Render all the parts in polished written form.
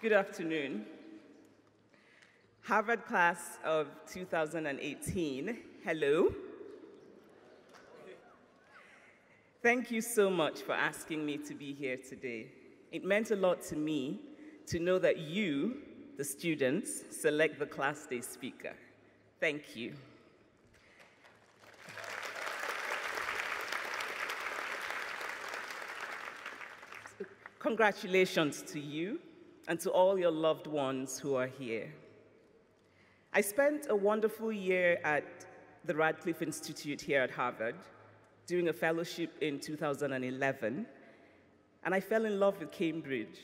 Good afternoon. Harvard class of 2018, hello. Thank you so much for asking me to be here today. It meant a lot to me to know that you, the students, select the class day speaker. Thank you. Congratulations to you and to all your loved ones who are here. I spent a wonderful year at the Radcliffe Institute here at Harvard, doing a fellowship in 2011, and I fell in love with Cambridge,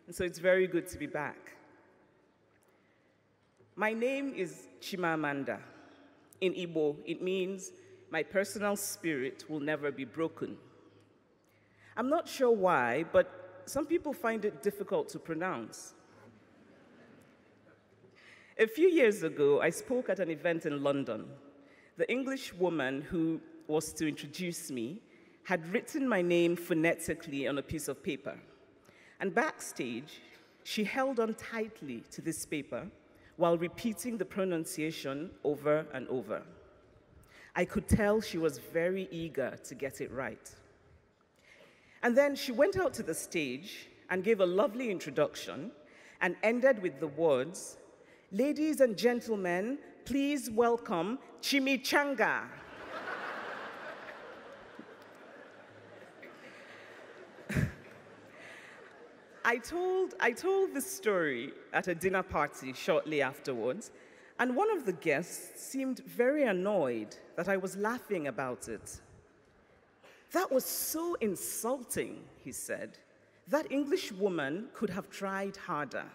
and so it's very good to be back. My name is Chimamanda. In Igbo, it means my personal spirit will never be broken. I'm not sure why, but some people find it difficult to pronounce. A few years ago, I spoke at an event in London. The English woman who was to introduce me had written my name phonetically on a piece of paper. And backstage, she held on tightly to this paper while repeating the pronunciation over and over. I could tell she was very eager to get it right. And then she went out to the stage and gave a lovely introduction and ended with the words, "Ladies and gentlemen, please welcome Chimichanga." I told this story at a dinner party shortly afterwards, and one of the guests seemed very annoyed that I was laughing about it. "That was so insulting," he said. "That English woman could have tried harder."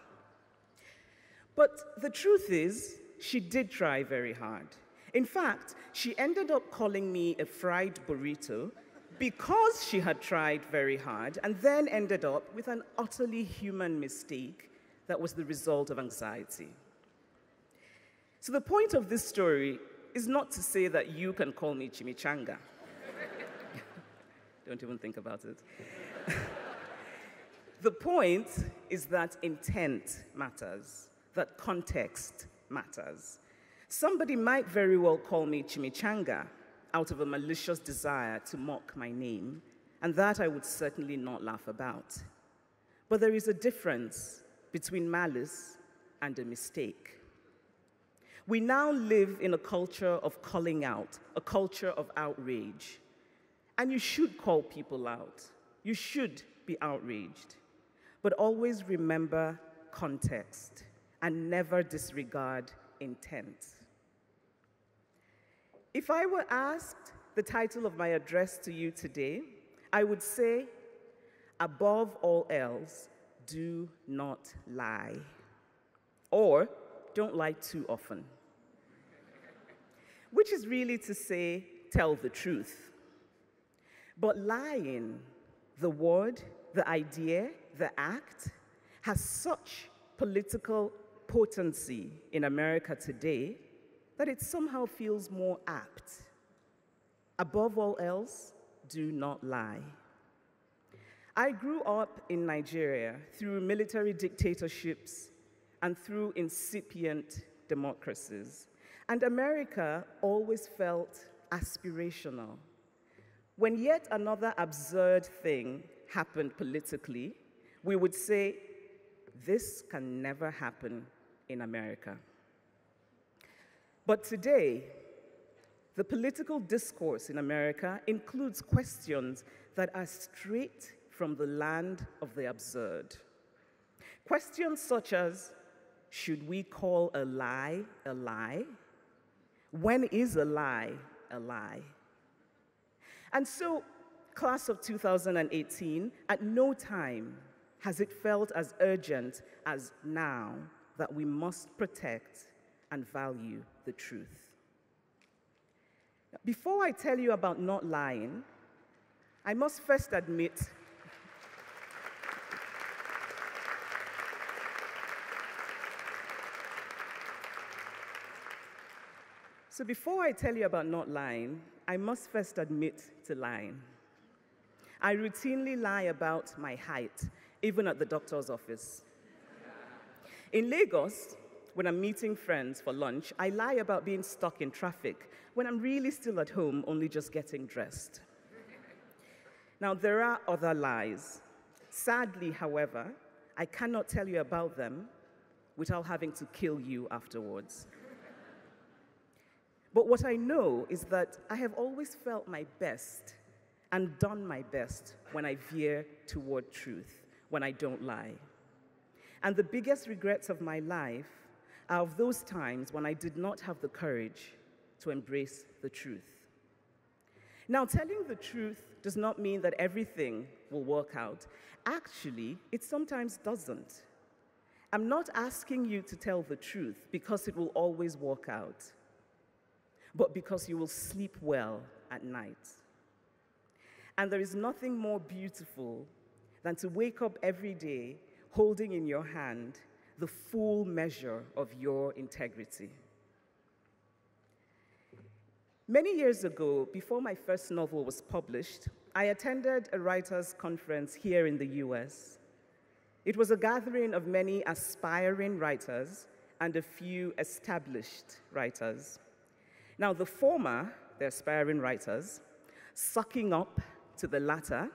But the truth is, she did try very hard. In fact, she ended up calling me a fried burrito because she had tried very hard and then ended up with an utterly human mistake that was the result of anxiety. So the point of this story is not to say that you can call me Chimichanga. Don't even think about it. The point is that intent matters, that context matters. Somebody might very well call me Chimichanga out of a malicious desire to mock my name, and that I would certainly not laugh about. But there is a difference between malice and a mistake. We now live in a culture of calling out, a culture of outrage. And you should call people out. You should be outraged. But always remember context and never disregard intent. If I were asked the title of my address to you today, I would say, above all else, do not lie. Or, don't lie too often. Which is really to say, tell the truth. But lying, the word, the idea, the act, has such political potency in America today that it somehow feels more apt. Above all else, do not lie. I grew up in Nigeria through military dictatorships and through incipient democracies. And America always felt aspirational. When yet another absurd thing happened politically, we would say, this can never happen in America. But today, the political discourse in America includes questions that are straight from the land of the absurd. Questions such as, should we call a lie a lie? When is a lie a lie? And so, class of 2018, at no time has it felt as urgent as now that we must protect and value the truth. Before I tell you about not lying, I must first admit So before I tell you about not lying, I must first admit to lying. I routinely lie about my height, even at the doctor's office. In Lagos, when I'm meeting friends for lunch, I lie about being stuck in traffic when I'm really still at home, only just getting dressed. Now, there are other lies. Sadly, however, I cannot tell you about them without having to kill you afterwards. But what I know is that I have always felt my best and done my best when I veer toward truth, when I don't lie. And the biggest regrets of my life are of those times when I did not have the courage to embrace the truth. Now, telling the truth does not mean that everything will work out. Actually, it sometimes doesn't. I'm not asking you to tell the truth because it will always work out, but because you will sleep well at night. And there is nothing more beautiful than to wake up every day holding in your hand the full measure of your integrity. Many years ago, before my first novel was published, I attended a writers' conference here in the US. It was a gathering of many aspiring writers and a few established writers. Now, the former, the aspiring writers, sucking up to the latter,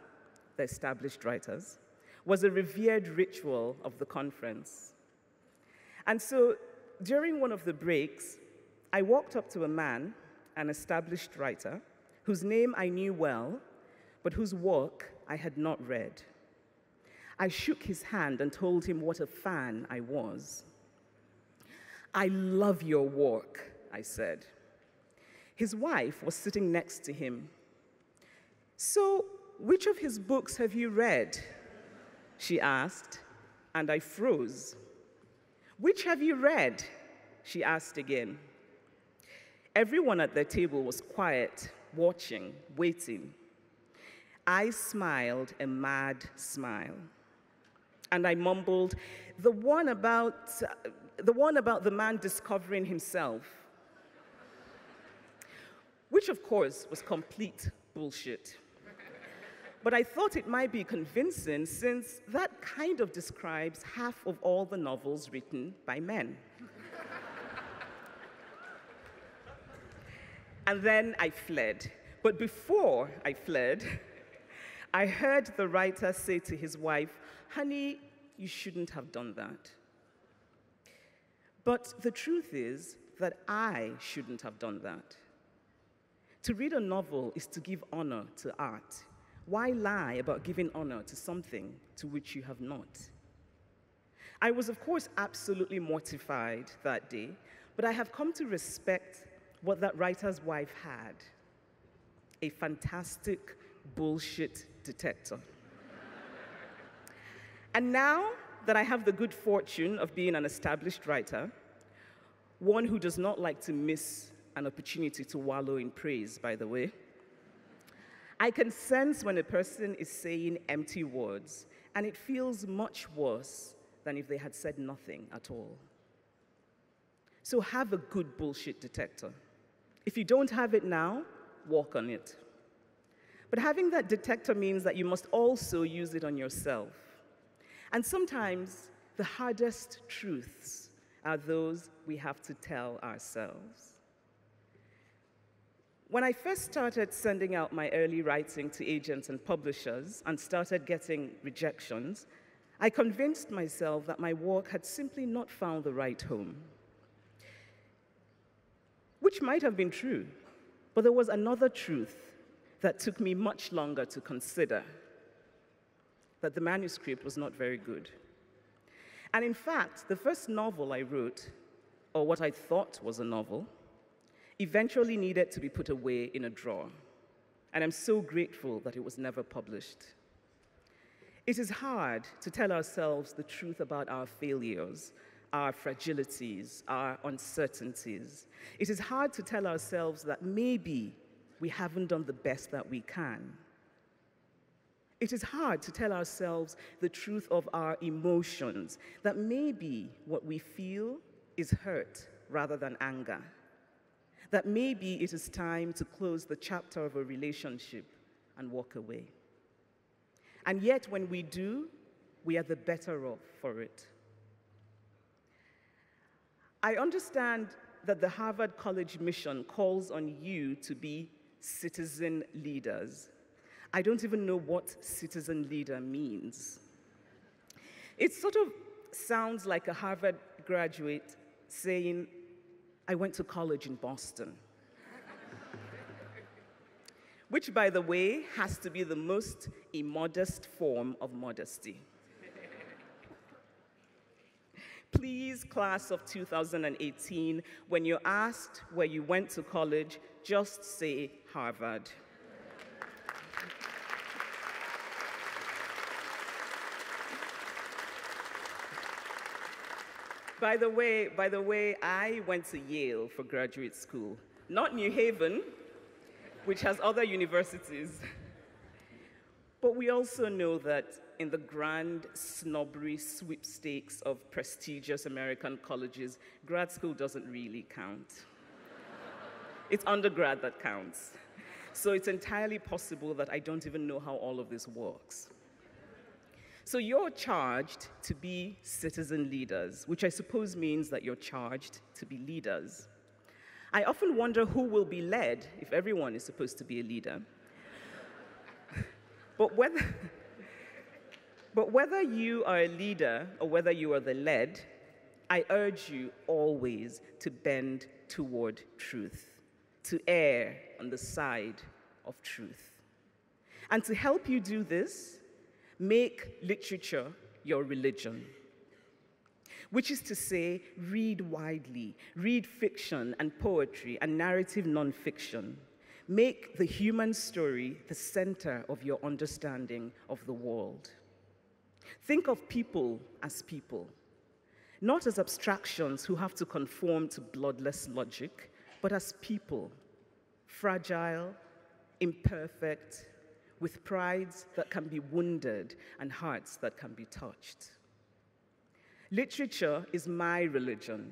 the established writers, was a revered ritual of the conference. And so, during one of the breaks, I walked up to a man, an established writer, whose name I knew well, but whose work I had not read. I shook his hand and told him what a fan I was. "I love your work," I said. His wife was sitting next to him. "So, which of his books have you read?" she asked, and I froze. "Which have you read?" she asked again. Everyone at the table was quiet, watching, waiting. I smiled a mad smile, and I mumbled, the one about the man discovering himself," which of course was complete bullshit. But I thought it might be convincing since that kind of describes half of all the novels written by men. And then I fled. But before I fled, I heard the writer say to his wife, "Honey, you shouldn't have done that." But the truth is that I shouldn't have done that. To read a novel is to give honor to art. Why lie about giving honor to something to which you have not? I was, of course, absolutely mortified that day, but I have come to respect what that writer's wife had: a fantastic bullshit detector. And now that I have the good fortune of being an established writer, one who does not like to miss an opportunity to wallow in praise, by the way, I can sense when a person is saying empty words, and it feels much worse than if they had said nothing at all. So have a good bullshit detector. If you don't have it now, work on it. But having that detector means that you must also use it on yourself. And sometimes the hardest truths are those we have to tell ourselves. When I first started sending out my early writing to agents and publishers and started getting rejections, I convinced myself that my work had simply not found the right home. Which might have been true, but there was another truth that took me much longer to consider: that the manuscript was not very good. And in fact, the first novel I wrote, or what I thought was a novel, eventually needed to be put away in a drawer. And I'm so grateful that it was never published. It is hard to tell ourselves the truth about our failures, our fragilities, our uncertainties. It is hard to tell ourselves that maybe we haven't done the best that we can. It is hard to tell ourselves the truth of our emotions, that maybe what we feel is hurt rather than anger. That maybe it is time to close the chapter of a relationship and walk away. And yet, when we do, we are the better off for it. I understand that the Harvard College mission calls on you to be citizen leaders. I don't even know what citizen leader means. It sort of sounds like a Harvard graduate saying, I went to college in Boston. Which, by the way, has to be the most immodest form of modesty. Please, class of 2018, when you're asked where you went to college, just say Harvard. By the way, I went to Yale for graduate school, not New Haven, which has other universities. But we also know that in the grand snobbery sweepstakes of prestigious American colleges, grad school doesn't really count. It's undergrad that counts. So it's entirely possible that I don't even know how all of this works. So you're charged to be citizen leaders, which I suppose means that you're charged to be leaders. I often wonder who will be led if everyone is supposed to be a leader. But whether you are a leader or whether you are the led, I urge you always to bend toward truth, to err on the side of truth. And to help you do this, make literature your religion. Which is to say, read widely, read fiction and poetry and narrative nonfiction. Make the human story the center of your understanding of the world. Think of people as people, not as abstractions who have to conform to bloodless logic, but as people, fragile, imperfect, with prides that can be wounded and hearts that can be touched. Literature is my religion.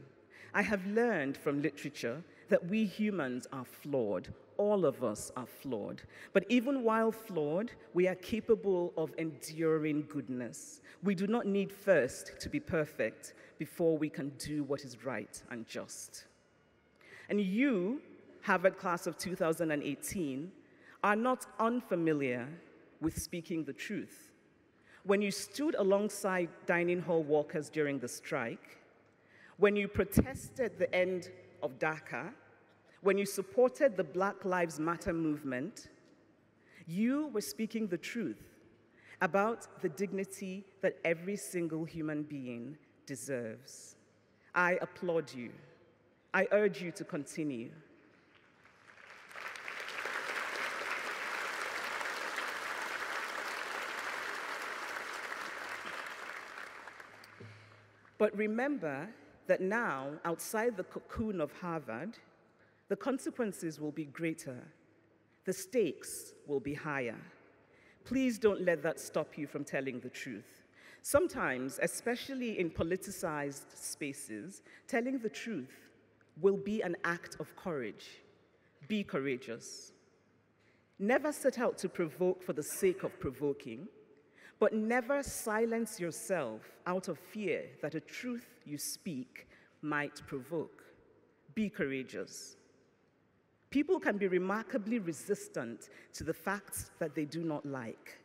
I have learned from literature that we humans are flawed. All of us are flawed. But even while flawed, we are capable of enduring goodness. We do not need first to be perfect before we can do what is right and just. And you, Harvard class of 2018, are not unfamiliar with speaking the truth. When you stood alongside dining hall workers during the strike, when you protested the end of DACA, when you supported the Black Lives Matter movement, you were speaking the truth about the dignity that every single human being deserves. I applaud you. I urge you to continue. But remember that now, outside the cocoon of Harvard, the consequences will be greater. The stakes will be higher. Please don't let that stop you from telling the truth. Sometimes, especially in politicized spaces, telling the truth will be an act of courage. Be courageous. Never set out to provoke for the sake of provoking, but never silence yourself out of fear that a truth you speak might provoke. Be courageous. People can be remarkably resistant to the facts that they do not like,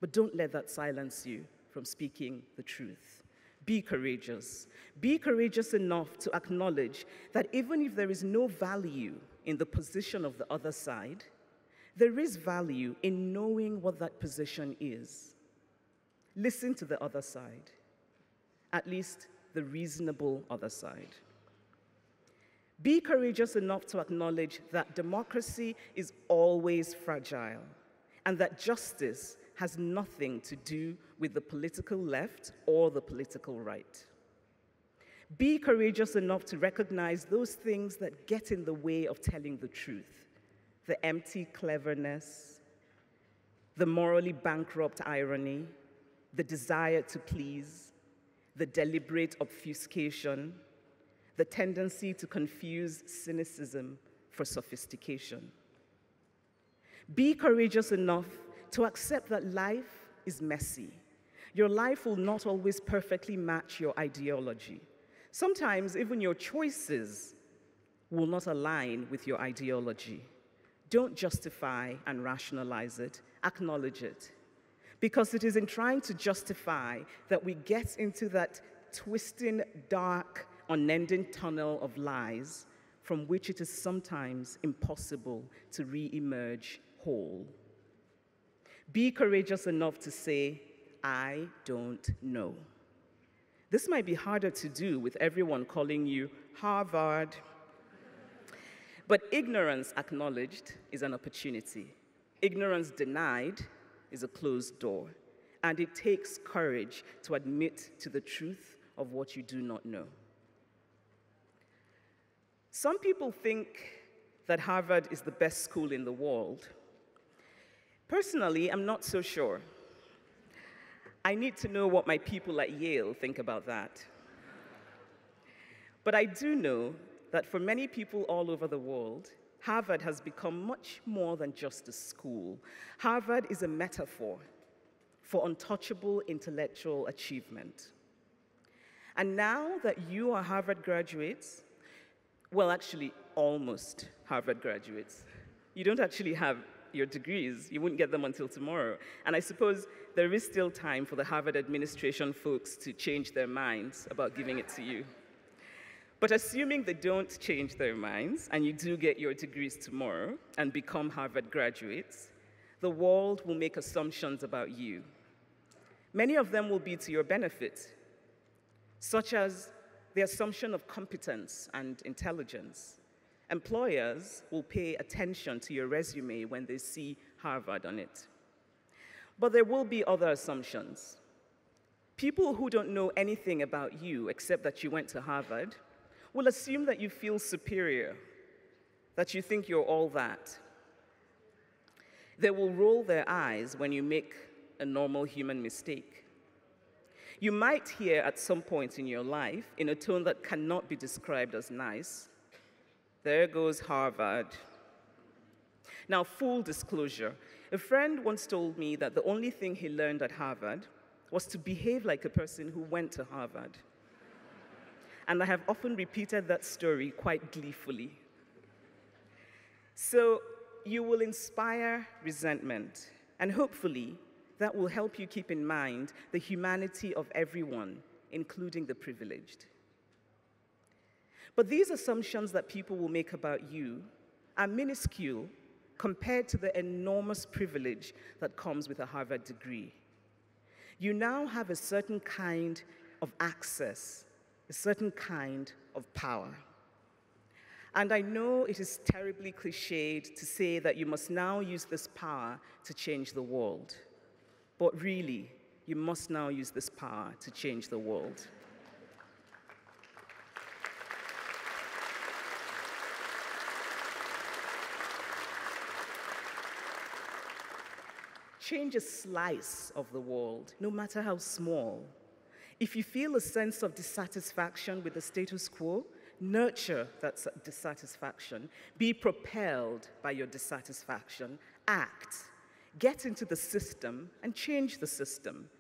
but don't let that silence you from speaking the truth. Be courageous. Be courageous enough to acknowledge that even if there is no value in the position of the other side, there is value in knowing what that position is. Listen to the other side, at least the reasonable other side. Be courageous enough to acknowledge that democracy is always fragile and that justice has nothing to do with the political left or the political right. Be courageous enough to recognize those things that get in the way of telling the truth, the empty cleverness, the morally bankrupt irony, the desire to please, the deliberate obfuscation, the tendency to confuse cynicism for sophistication. Be courageous enough to accept that life is messy. Your life will not always perfectly match your ideology. Sometimes even your choices will not align with your ideology. Don't justify and rationalize it, acknowledge it. Because it is in trying to justify that we get into that twisting, dark, unending tunnel of lies from which it is sometimes impossible to re-emerge whole. Be courageous enough to say, I don't know. This might be harder to do with everyone calling you Harvard. But ignorance acknowledged is an opportunity. Ignorance denied is a closed door. And it takes courage to admit to the truth of what you do not know. Some people think that Harvard is the best school in the world. Personally, I'm not so sure. I need to know what my people at Yale think about that. But I do know that for many people all over the world, Harvard has become much more than just a school. Harvard is a metaphor for untouchable intellectual achievement. And now that you are Harvard graduates, well, actually, almost Harvard graduates, you don't actually have your degrees. You wouldn't get them until tomorrow. And I suppose there is still time for the Harvard administration folks to change their minds about giving it to you. But assuming they don't change their minds and you do get your degrees tomorrow and become Harvard graduates, the world will make assumptions about you. Many of them will be to your benefit, such as the assumption of competence and intelligence. Employers will pay attention to your resume when they see Harvard on it. But there will be other assumptions. People who don't know anything about you except that you went to Harvard will assume that you feel superior, that you think you're all that. They will roll their eyes when you make a normal human mistake. You might hear at some point in your life, in a tone that cannot be described as nice, "There goes Harvard." Now, full disclosure, a friend once told me that the only thing he learned at Harvard was to behave like a person who went to Harvard. And I have often repeated that story quite gleefully. So you will inspire resentment, and hopefully that will help you keep in mind the humanity of everyone, including the privileged. But these assumptions that people will make about you are minuscule compared to the enormous privilege that comes with a Harvard degree. You now have a certain kind of access, a certain kind of power. And I know it is terribly cliched to say that you must now use this power to change the world. But really, you must now use this power to change the world. Change a slice of the world, no matter how small. If you feel a sense of dissatisfaction with the status quo, nurture that dissatisfaction. Be propelled by your dissatisfaction. Act. Get into the system and change the system.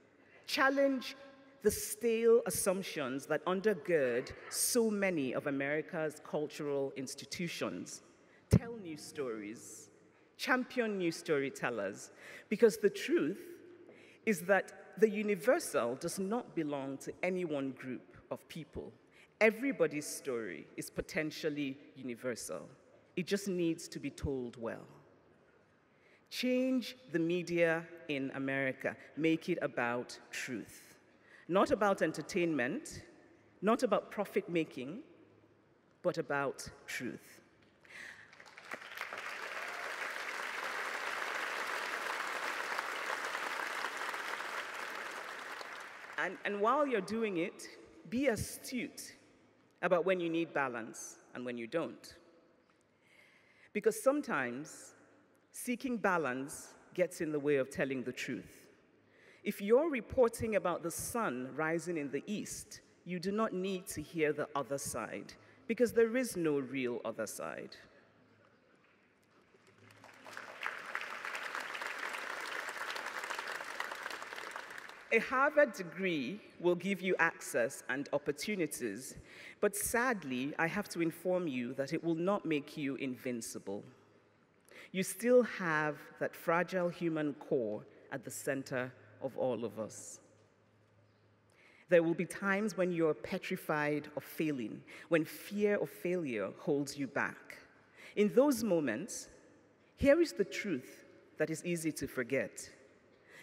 Challenge the stale assumptions that undergird so many of America's cultural institutions. Tell new stories. Champion new storytellers. Because the truth is that the universal does not belong to any one group of people. Everybody's story is potentially universal. It just needs to be told well. Change the media in America. Make it about truth. Not about entertainment, not about profit-making, but about truth. And while you're doing it, be astute about when you need balance and when you don't. Because sometimes seeking balance gets in the way of telling the truth. If you're reporting about the sun rising in the east, you do not need to hear the other side, because there is no real other side. A Harvard degree will give you access and opportunities, but sadly, I have to inform you that it will not make you invincible. You still have that fragile human core at the center of all of us. There will be times when you're petrified of failing, when fear of failure holds you back. In those moments, here is the truth that is easy to forget.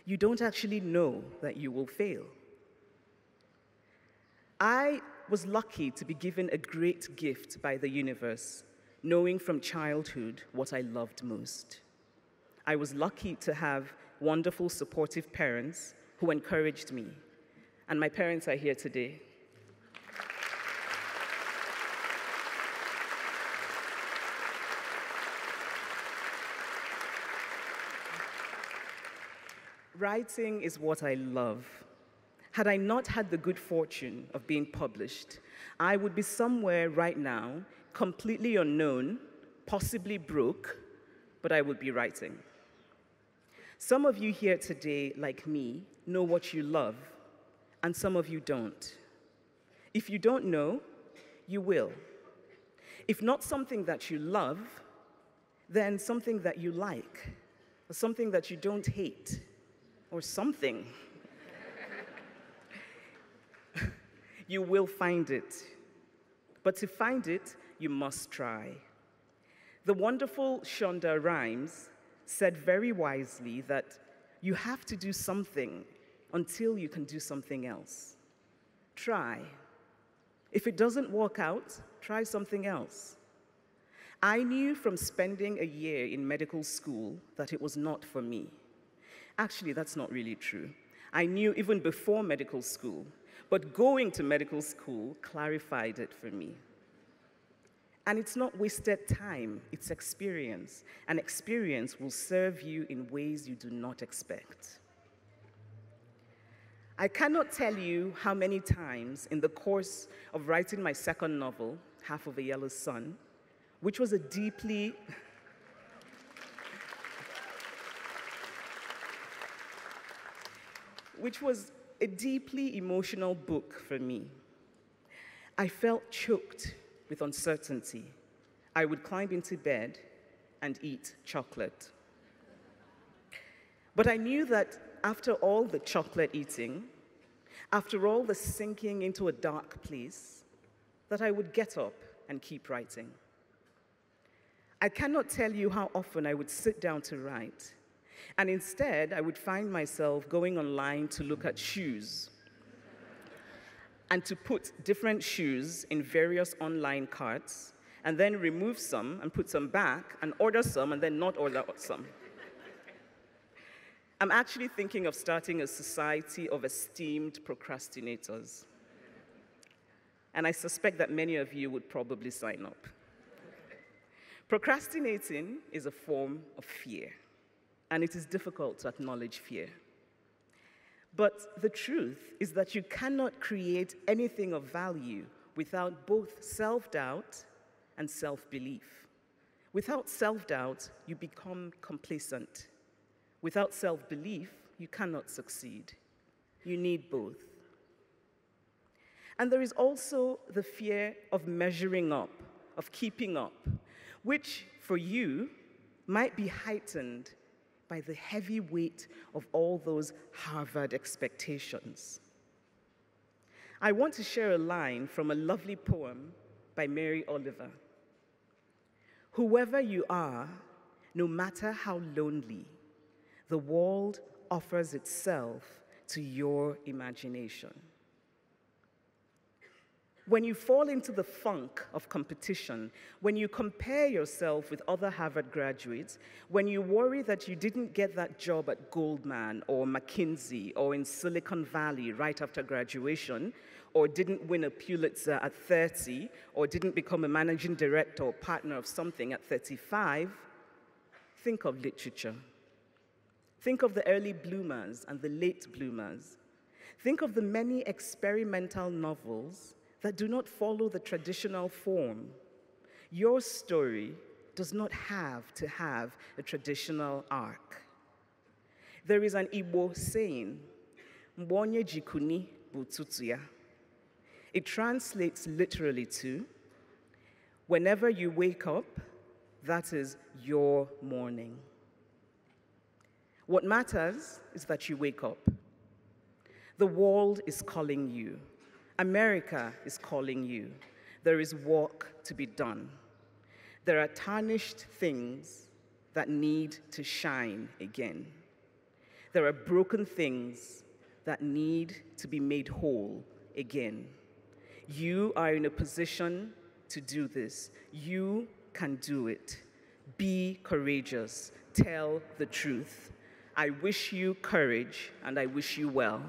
You don't actually know that you will fail. I was lucky to be given a great gift by the universe, knowing from childhood what I loved most. I was lucky to have wonderful, supportive parents who encouraged me, and my parents are here today. Writing is what I love. Had I not had the good fortune of being published, I would be somewhere right now, completely unknown, possibly broke, but I would be writing. Some of you here today, like me, know what you love, and some of you don't. If you don't know, you will. If not something that you love, then something that you like, or something that you don't hate, or something. You will find it. But to find it, you must try. The wonderful Shonda Rhimes said very wisely that you have to do something until you can do something else. Try. If it doesn't work out, try something else. I knew from spending a year in medical school that it was not for me. Actually, that's not really true. I knew even before medical school, but going to medical school clarified it for me. And it's not wasted time, it's experience. And experience will serve you in ways you do not expect. I cannot tell you how many times in the course of writing my second novel, Half of a Yellow Sun, which was a deeply emotional book for me. I felt choked with uncertainty. I would climb into bed and eat chocolate. But I knew that after all the chocolate eating, after all the sinking into a dark place, that I would get up and keep writing. I cannot tell you how often I would sit down to write, and instead I would find myself going online to look at shoes and to put different shoes in various online carts, and then remove some and put some back, and order some and then not order some. I'm actually thinking of starting a society of esteemed procrastinators. And I suspect that many of you would probably sign up. Procrastinating is a form of fear, and it is difficult to acknowledge fear. But the truth is that you cannot create anything of value without both self-doubt and self-belief. Without self-doubt, you become complacent. Without self-belief, you cannot succeed. You need both. And there is also the fear of measuring up, of keeping up, which for you might be heightened by the heavy weight of all those Harvard expectations. I want to share a line from a lovely poem by Mary Oliver. Whoever you are, no matter how lonely, the world offers itself to your imagination. When you fall into the funk of competition, when you compare yourself with other Harvard graduates, when you worry that you didn't get that job at Goldman or McKinsey or in Silicon Valley right after graduation, or didn't win a Pulitzer at 30, or didn't become a managing director or partner of something at 35, think of literature. Think of the early bloomers and the late bloomers. Think of the many experimental novels that do not follow the traditional form. Your story does not have to have a traditional arc. There is an Igbo saying, Mgbe onye jikuni bụ ụtụtụ ya. It translates literally to, whenever you wake up, that is your morning. What matters is that you wake up. The world is calling you. America is calling you. There is work to be done. There are tarnished things that need to shine again. There are broken things that need to be made whole again. You are in a position to do this. You can do it. Be courageous. Tell the truth. I wish you courage, and I wish you well.